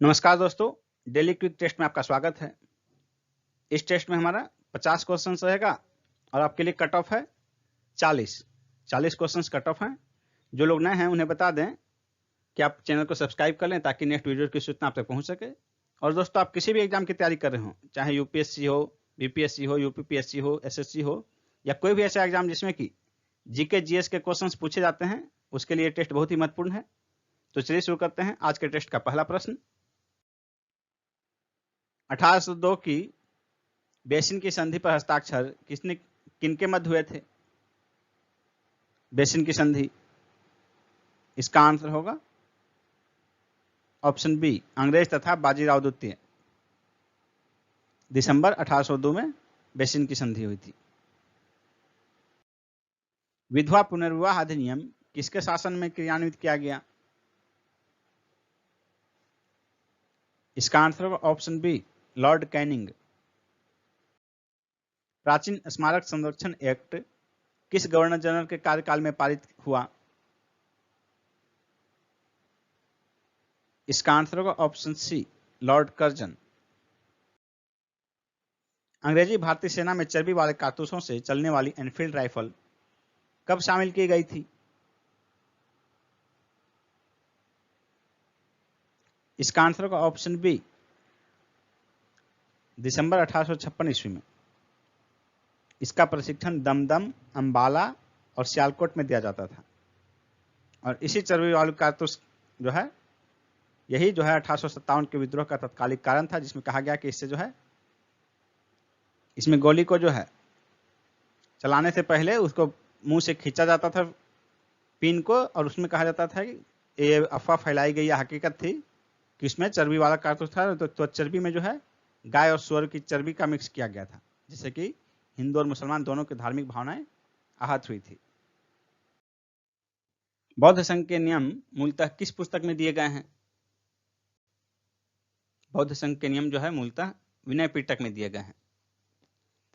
नमस्कार दोस्तों, daily quick test में आपका स्वागत है। इस टेस्ट में हमारा 50 क्वेश्चन रहेगा और आपके लिए कट ऑफ है 40 क्वेश्चंस कट ऑफ हैं। जो लोग नए हैं उन्हें बता दें कि आप चैनल को सब्सक्राइब कर लें ताकि नेक्स्ट वीडियो की सूचना आप तक पहुंच सके। और दोस्तों, आप किसी भी एग्जाम की तैयारी कर रहे हो, चाहे यूपीएससी हो, बीपीएससी हो, यूपीपीएससी हो, एसएससी हो या कोई भी ऐसा एग्जाम जिसमें कि जीके जीएस के क्वेश्चन पूछे जाते हैं, उसके लिए टेस्ट बहुत ही महत्वपूर्ण है। तो चलिए शुरू करते हैं आज के टेस्ट का पहला प्रश्न। 1802 की बेसिन की संधि पर हस्ताक्षर किनके मध्य हुए थे? बेसिन की संधि, इसका आंसर होगा ऑप्शन बी, अंग्रेज तथा बाजीराव द्वितीय। दिसंबर 1802 में बेसिन की संधि हुई थी। विधवा पुनर्विवाह अधिनियम किसके शासन में क्रियान्वित किया गया? इसका आंसर होगा ऑप्शन बी, लॉर्ड कैनिंग। प्राचीन स्मारक संरक्षण एक्ट किस गवर्नर जनरल के कार्यकाल में पारित हुआ? इसका आंसर होगा ऑप्शन सी, लॉर्ड कर्जन। अंग्रेजी भारतीय सेना में चर्बी वाले कारतूसों से चलने वाली एनफील्ड राइफल कब शामिल की गई थी? इसका आंसर होगा ऑप्शन बी, दिसंबर 1856 ईस्वी में। इसका प्रशिक्षण दमदम, अंबाला और सियालकोट में दिया जाता था। और इसी चर्बी वाले कारतूस जो है, यही जो है 1857 के विद्रोह का तत्कालिक कारण था, जिसमें कहा गया कि इससे जो है, इसमें गोली को जो है चलाने से पहले उसको मुंह से खींचा जाता था पिन को, और उसमें कहा जाता था कि ये अफवाह फैलाई गई, हकीकत थी कि इसमें चर्बी वाला कारतूस था। तो चर्बी में जो है गाय और सूअर की चर्बी का मिक्स किया गया था, जिससे कि हिंदू और मुसलमान दोनों की धार्मिक भावनाएं आहत हुई थी। बौद्ध संघ के नियम मूलतः किस पुस्तक में दिए गए हैं? बौद्ध संघ के नियम जो है मूलतः विनय पिटक में दिए गए हैं।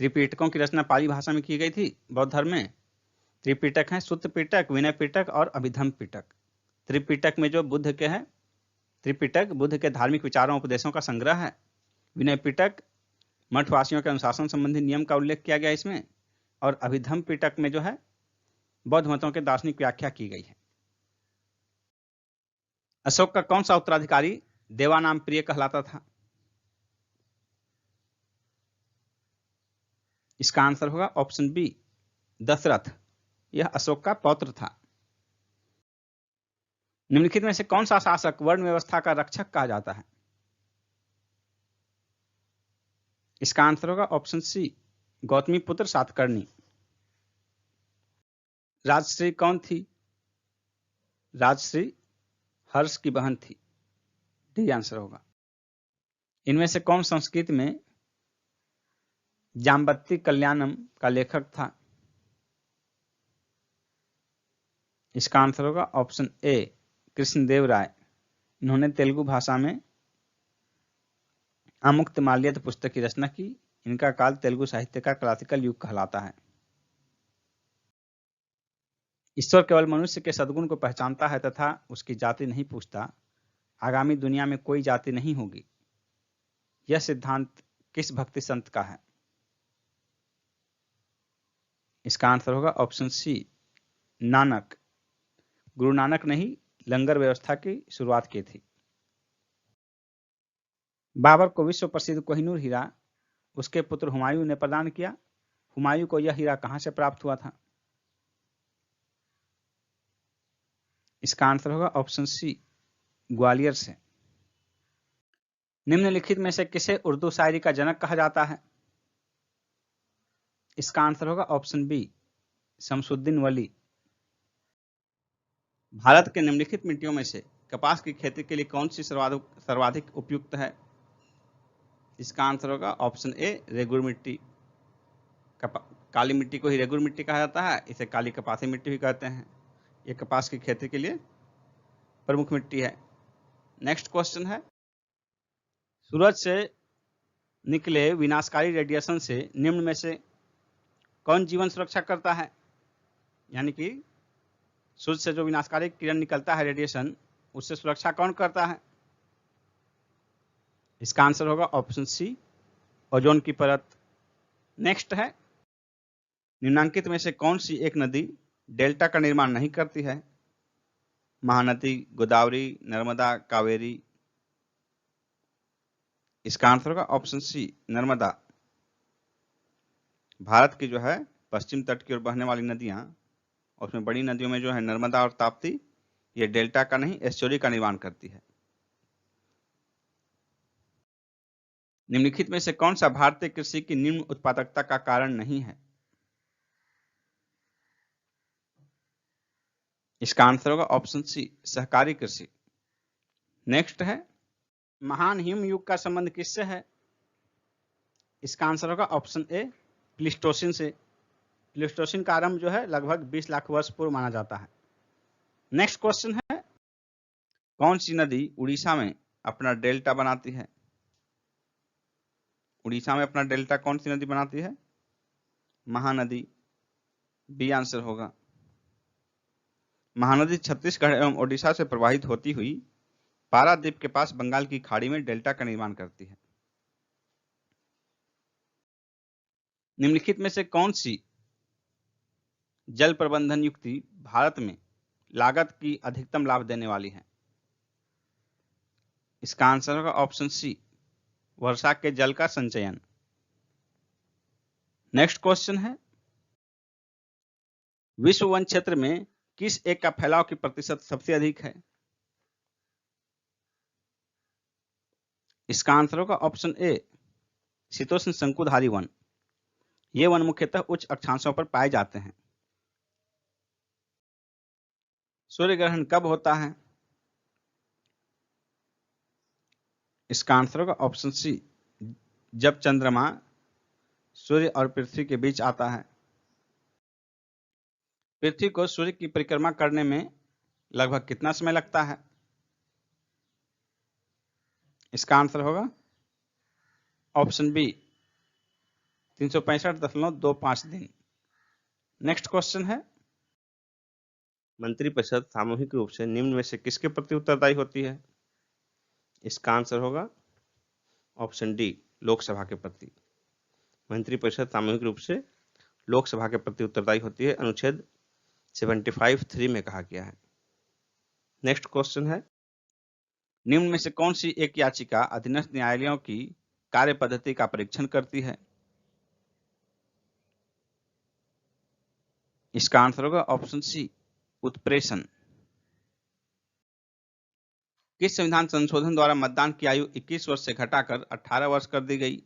त्रिपिटकों की रचना पाली भाषा में की गई थी बौद्ध धर्म में। त्रिपिटक है सुत्त पिटक, विनय पिटक और अभिधम्म पिटक। त्रिपिटक में जो बुद्ध के हैं, त्रिपिटक बुद्ध के धार्मिक विचारों उपदेशों का संग्रह है। विनय पिटक मठवासियों के अनुशासन संबंधी नियम का उल्लेख किया गया इसमें। और अभिधम्म पिटक में जो है बौद्ध मतों के दार्शनिक व्याख्या की गई है। अशोक का कौन सा उत्तराधिकारी देवानाम प्रिय कहलाता था? इसका आंसर होगा ऑप्शन बी, दशरथ। यह अशोक का पौत्र था। निम्नलिखित में से कौन सा शासक वर्ण व्यवस्था का रक्षक कहा जाता है? इसका आंसर होगा ऑप्शन सी, गौतमी पुत्र सातकर्णी। राजश्री कौन थी? राजश्री हर्ष की बहन थी। डी आंसर होगा। इनमें से कौन संस्कृत में जाम्बत्ती कल्याणम का लेखक था? इसका आंसर होगा ऑप्शन ए, कृष्णदेव राय। इन्होंने तेलुगु भाषा में अमुक्तमाल्यद पुस्तक की रचना की। इनका काल तेलुगु साहित्य का क्लासिकल युग कहलाता है। ईश्वर केवल मनुष्य के सद्गुण को पहचानता है तथा उसकी जाति नहीं पूछता। आगामी दुनिया में कोई जाति नहीं होगी। यह सिद्धांत किस भक्ति संत का है? इसका आंसर होगा ऑप्शन सी, नानक। गुरु नानक ने ही लंगर व्यवस्था की शुरुआत की थी। बाबर को विश्व प्रसिद्ध कोहिनूर हीरा उसके पुत्र हुमायूं ने प्रदान किया। हुमायूं को यह हीरा कहां से प्राप्त हुआ था? इसका आंसर होगा ऑप्शन सी, ग्वालियर से। निम्नलिखित में से किसे उर्दू शायरी का जनक कहा जाता है? इसका आंसर होगा ऑप्शन बी, शमसुद्दीन वली। भारत के निम्नलिखित मिट्टियों में से कपास की खेती के लिए कौन सी सर्वाधिक उपयुक्त है? इसका आंसर होगा ऑप्शन ए, रेगुर मिट्टी। काली मिट्टी को ही रेगुर मिट्टी कहा जाता है। इसे काली कपासी मिट्टी भी कहते हैं। यह कपास की खेती के लिए प्रमुख मिट्टी है। नेक्स्ट क्वेश्चन है, सूरज से निकले विनाशकारी रेडिएशन से निम्न में से कौन जीवन सुरक्षा करता है? यानी कि सूर्य से जो विनाशकारी किरण निकलता है, रेडिएशन, उससे सुरक्षा कौन करता है? इसका आंसर होगा ऑप्शन सी, ओजोन की परत। नेक्स्ट है, निम्नलिखित में से कौन सी एक नदी डेल्टा का निर्माण नहीं करती है? महानदी, गोदावरी, नर्मदा, कावेरी। इसका आंसर होगा ऑप्शन सी, नर्मदा। भारत की जो है पश्चिम तट की ओर बहने वाली नदियां, और उसमें बड़ी नदियों में जो है नर्मदा और ताप्ती, ये डेल्टा का नहीं एस्चुरी का निर्माण करती है। निम्नलिखित में से कौन सा भारतीय कृषि की निम्न उत्पादकता का कारण नहीं है? इसका आंसर होगा ऑप्शन सी, सहकारी कृषि। नेक्स्ट है, महान हिम युग का संबंध किससे है? इसका आंसर होगा ऑप्शन ए, प्लीस्टोसिन से। प्लीस्टोसिन का आरंभ जो है लगभग 20 लाख वर्ष पूर्व माना जाता है। नेक्स्ट क्वेश्चन है, कौन सी नदी उड़ीसा में अपना डेल्टा बनाती है? उड़ीसा में अपना डेल्टा कौन सी नदी बनाती है? महानदी, बी आंसर होगा। महानदी छत्तीसगढ़ एवं ओडिशा से प्रवाहित होती हुई पारादीप के पास बंगाल की खाड़ी में डेल्टा का निर्माण करती है। निम्नलिखित में से कौन सी जल प्रबंधन युक्ति भारत में लागत की अधिकतम लाभ देने वाली है? इसका आंसर होगा ऑप्शन सी, वर्षा के जल का संचयन। नेक्स्ट क्वेश्चन है, विश्व वन क्षेत्र में किस एक का फैलाव की प्रतिशत सबसे अधिक है? इसका आंसर होगा ऑप्शन ए, शीतोष्ण शंकुधारी वन। ये वन मुख्यतः उच्च अक्षांशों पर पाए जाते हैं। सूर्य ग्रहण कब होता है? इसका आंसर होगा ऑप्शन सी, जब चंद्रमा सूर्य और पृथ्वी के बीच आता है। पृथ्वी को सूर्य की परिक्रमा करने में लगभग कितना समय लगता है? इसका आंसर होगा ऑप्शन बी, 365.25 दिन। नेक्स्ट क्वेश्चन है, मंत्रिपरिषद सामूहिक रूप से निम्न में से किसके प्रति उत्तरदायी होती है? इसका आंसर होगा ऑप्शन डी, लोकसभा के प्रति। मंत्रिपरिषद सामूहिक रूप से लोकसभा के प्रति उत्तरदायी होती है, अनुच्छेद 75(3) में कहा गया है। नेक्स्ट क्वेश्चन है, निम्न में से कौन सी एक याचिका अधीनस्थ न्यायालयों की कार्य पद्धति का परीक्षण करती है? इसका आंसर होगा ऑप्शन सी, उत्प्रेषण। किस संविधान संशोधन द्वारा मतदान की आयु 21 वर्ष से घटाकर 18 वर्ष कर दी गई?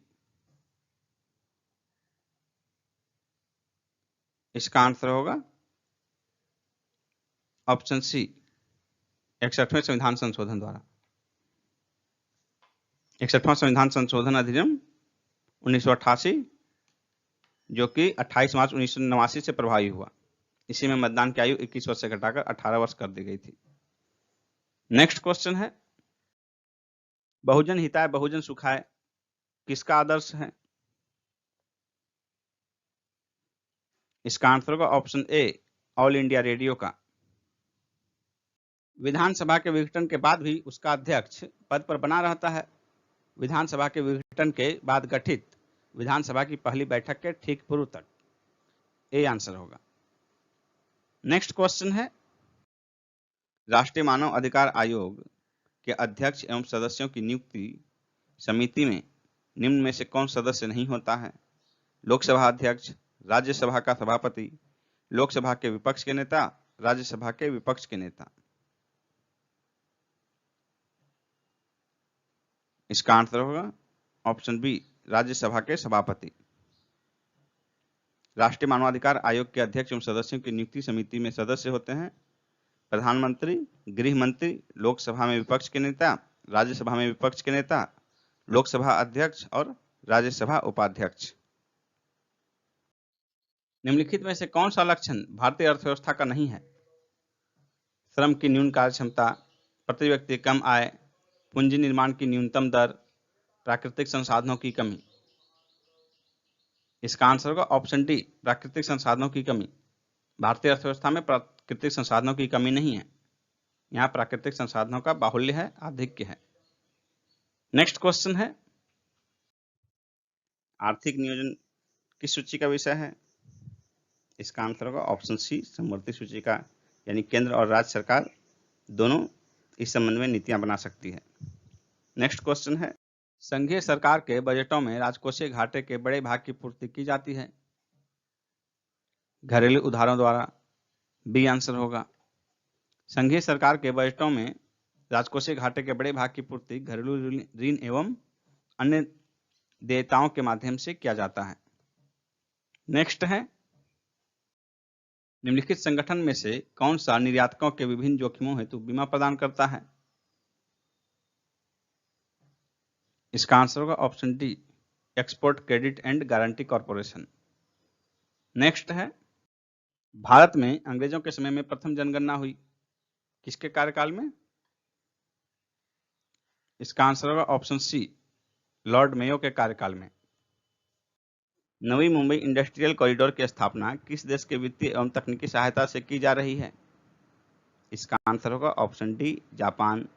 इसका आंसर होगा ऑप्शन सी, 61वें संविधान संशोधन द्वारा। 61वां संविधान संशोधन अधिनियम 1988, जो कि 28 मार्च 1989 से प्रभावी हुआ। इसी में मतदान की आयु 21 वर्ष से घटाकर 18 वर्ष कर दी गई थी। नेक्स्ट क्वेश्चन है, बहुजन हिताय बहुजन सुखाय किसका आदर्श है? इसका आंसर होगा option A, all India radio का। विधानसभा के विघटन के बाद भी उसका अध्यक्ष पद पर बना रहता है। विधानसभा के विघटन के बाद गठित विधानसभा की पहली बैठक के ठीक पूर्व तक, ए आंसर होगा। नेक्स्ट क्वेश्चन है, राष्ट्रीय मानव अधिकार आयोग के अध्यक्ष एवं सदस्यों की नियुक्ति समिति में निम्न में से कौन सदस्य नहीं होता है? लोकसभा अध्यक्ष, राज्यसभा का सभापति, लोकसभा के विपक्ष के नेता, राज्यसभा के विपक्ष के नेता। इसका आंसर होगा ऑप्शन बी, राज्यसभा के सभापति। राष्ट्रीय मानवाधिकार आयोग के अध्यक्ष एवं सदस्यों की नियुक्ति समिति में सदस्य होते हैं प्रधानमंत्री, गृह मंत्री, लोकसभा में विपक्ष के नेता, राज्यसभा में विपक्ष के नेता, लोकसभा अध्यक्ष और राज्यसभा उपाध्यक्ष। निम्नलिखित में से कौन सा लक्षण भारतीय अर्थव्यवस्था का नहीं है? श्रम की न्यून कार्य क्षमता, प्रति व्यक्ति कम आय, पूंजी निर्माण की न्यूनतम दर, प्राकृतिक संसाधनों की कमी। इसका आंसर होगा ऑप्शन डी, प्राकृतिक संसाधनों की कमी। भारतीय अर्थव्यवस्था में प्राकृतिक संसाधनों की कमी नहीं है, यहाँ प्राकृतिक संसाधनों का बाहुल्य है, आधिक्य है। नेक्स्ट क्वेश्चन है, आर्थिक नियोजन किस सूची का विषय है? इसका आंसर होगा ऑप्शन सी, समवर्ती सूची का, यानी केंद्र और राज्य सरकार दोनों इस संबंध में नीतियां बना सकती है। नेक्स्ट क्वेश्चन है, संघीय सरकार के बजटों में राजकोषीय घाटे के बड़े भाग की पूर्ति की जाती है। घरेलू उधारों द्वारा, बी आंसर होगा। संघीय सरकार के बजटों में राजकोषीय घाटे के बड़े भाग की पूर्ति घरेलू ऋण एवं अन्य देयताओं के माध्यम से किया जाता है। नेक्स्ट है, निम्नलिखित संगठन में से कौन सा निर्यातकों के विभिन्न जोखिमों हेतु बीमा प्रदान करता है? इसका आंसर होगा option D, export credit and guarantee corporation. Next है, भारत में अंग्रेजों के समय में प्रथम जनगणना हुई, किसके कार्यकाल में? इसका आंसर होगा ऑप्शन सी, लॉर्ड मेयो के कार्यकाल में। नवी मुंबई इंडस्ट्रियल कॉरिडोर की स्थापना किस देश के वित्तीय एवं तकनीकी सहायता से की जा रही है? इसका आंसर होगा ऑप्शन डी, जापान।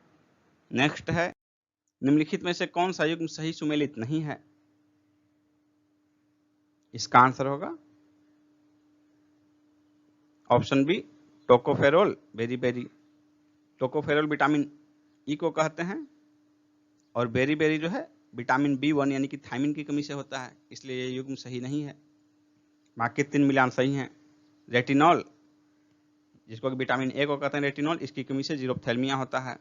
नेक्स्ट है, निम्नलिखित में से कौन सा युग्म सही सुमेलित नहीं है? इसका आंसर होगा ऑप्शन बी, टोकोफेरोल बेरी। टोकोफेरोल विटामिन ई को कहते हैं और बेरी जो है विटामिन B1 यानी कि थायमिन की कमी से होता है, इसलिए ये युग्म सही नहीं है। बाकी 3 मिलान सही हैं। रेटिनॉल, जिसको कि विटामिन ए को कहते हैं रेटिनॉल, इसकी कमी से जीरोप्थेल्मिया होता है।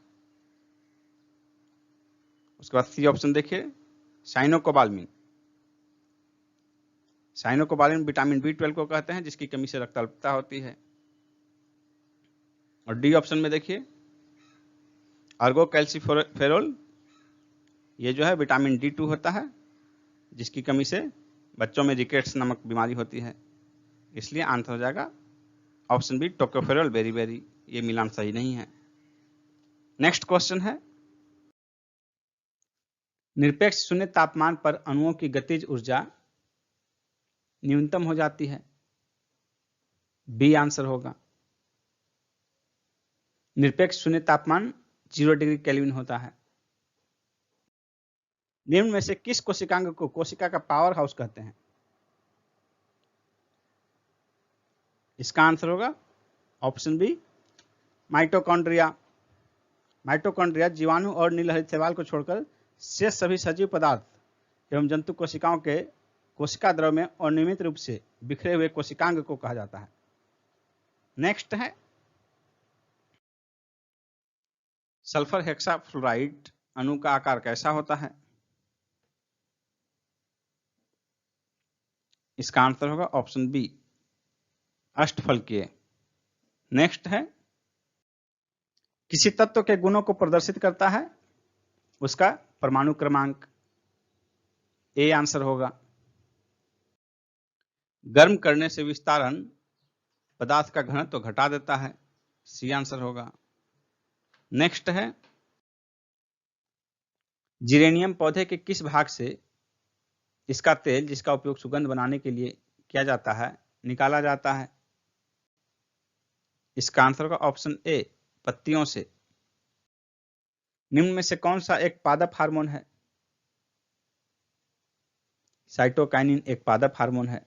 उसके बाद सी ऑप्शन देखिए, साइनोकोबाल्मिन विटामिन B12 को कहते हैं, जिसकी कमी से रक्ताल्पता होती है। और डी ऑप्शन में देखिए, अर्गोकैल्सिफेरोल, ये जो है विटामिन D2 होता है, जिसकी कमी से बच्चों में रिकेट्स नामक बीमारी होती है। इसलिए आंसर हो जाएगा ऑप्शन बी, टोकोफेरोल बेरी। ये मिलान सही नहीं है। नेक्स्ट क्वेश्चन है, निरपेक्ष शून्य तापमान पर अणुओं की गतिज ऊर्जा न्यूनतम हो जाती है, बी आंसर होगा। निरपेक्ष शून्य तापमान 0 डिग्री केल्विन होता है। निम्न में से किस कोशिकांग को कोशिका का पावर हाउस कहते हैं? इसका आंसर होगा ऑप्शन बी, माइटोकॉन्ड्रिया जीवाणु और नीलहरित शैवाल को छोड़कर शेष सभी सजीव पदार्थ एवं जंतु कोशिकाओं के कोशिका द्रव में अनियमित रूप से बिखरे हुए कोशिकांग को कहा जाता है। नेक्स्ट है, सल्फर हेक्साफ्लोराइड अणु का आकार कैसा होता है? इसका आंसर होगा ऑप्शन बी, अष्टफलकीय। नेक्स्ट है, किसी तत्व के गुणों को प्रदर्शित करता है उसका परमाणु क्रमांक, ए आंसर होगा। गर्म करने से विस्तारण पदार्थ का घनत्व घटा देता है, सी आंसर होगा। नेक्स्ट है, जिरेनियम पौधे के किस भाग से इसका तेल, जिसका उपयोग सुगंध बनाने के लिए किया जाता है, निकाला जाता है? इसका आंसर होगा ऑप्शन ए, पत्तियों से। निम्न में से कौन सा एक पादप हार्मोन है? साइटोकाइनिन एक पादप हार्मोन है।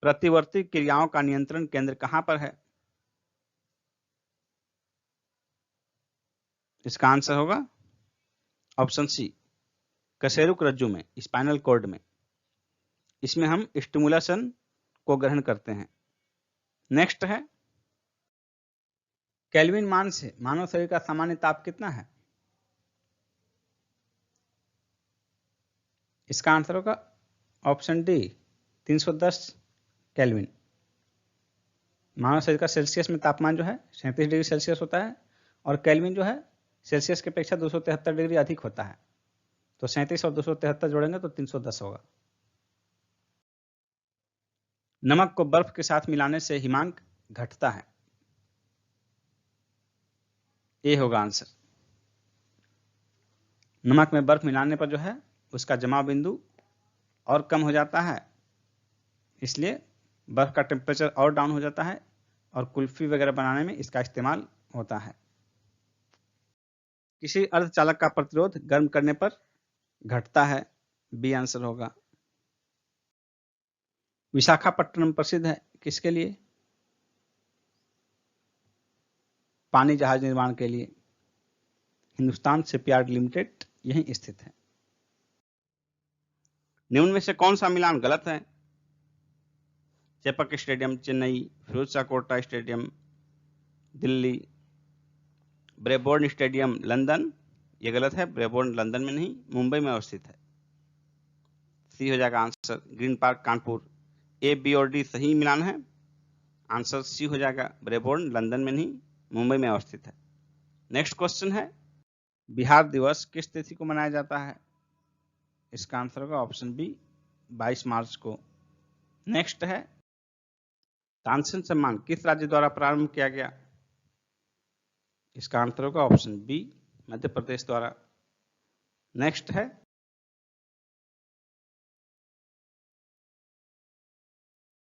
प्रतिवर्ती क्रियाओं का नियंत्रण केंद्र कहां पर है? इसका आंसर होगा ऑप्शन सी, कशेरुक रज्जु में, स्पाइनल कॉर्ड में। इसमें हम स्टिमुलेशन को ग्रहण करते हैं। नेक्स्ट है, केल्विन मान से मानव शरीर का सामान्य ताप कितना है? इसका आंसर होगा ऑप्शन डी, 310 केल्विन। मानव शरीर का सेल्सियस में तापमान जो है 37 डिग्री सेल्सियस होता है और केल्विन जो है सेल्सियस की अपेक्षा 273 डिग्री अधिक होता है। तो 37 और 273 जोड़ेंगे तो 310 होगा। नमक को बर्फ के साथ मिलाने से हिमांक घटता है, ये होगा आंसर। नमक में बर्फ मिलाने पर जो है उसका जमाव बिंदु और कम हो जाता है, इसलिए बर्फ का टेम्परेचर और डाउन हो जाता है और कुल्फी वगैरह बनाने में इसका इस्तेमाल होता है। किसी अर्धचालक का प्रतिरोध गर्म करने पर घटता है, बी आंसर होगा। विशाखापट्टनम प्रसिद्ध है किसके लिए? पानी जहाज निर्माण के लिए। हिंदुस्तान शिपयार्ड लिमिटेड यहीं स्थित है। निम्न में से कौन सा मिलान गलत है? Chepauk stadium Chennai, Feroz Shah Kotla stadium Delhi, Brabourne stadium London. ये गलत है, ब्रेबोर्न लंदन में नहीं, मुंबई में अवस्थित है। सी हो जाएगा आंसर। Green park Kanpur. A, B और डी सही मिलान है। आंसर सी हो जाएगा, ब्रेबोर्न लंदन में नहीं, मुंबई में अवस्थित है। नेक्स्ट क्वेश्चन है, बिहार दिवस किस तिथि को मनाया जाता है? इसका आंसर होगा ऑप्शन बी, 22 मार्च को। नेक्स्ट है, तानसेन सम्मान किस राज्य द्वारा प्रारंभ किया गया? इसका आंसर होगा ऑप्शन बी, मध्य प्रदेश द्वारा। नेक्स्ट है,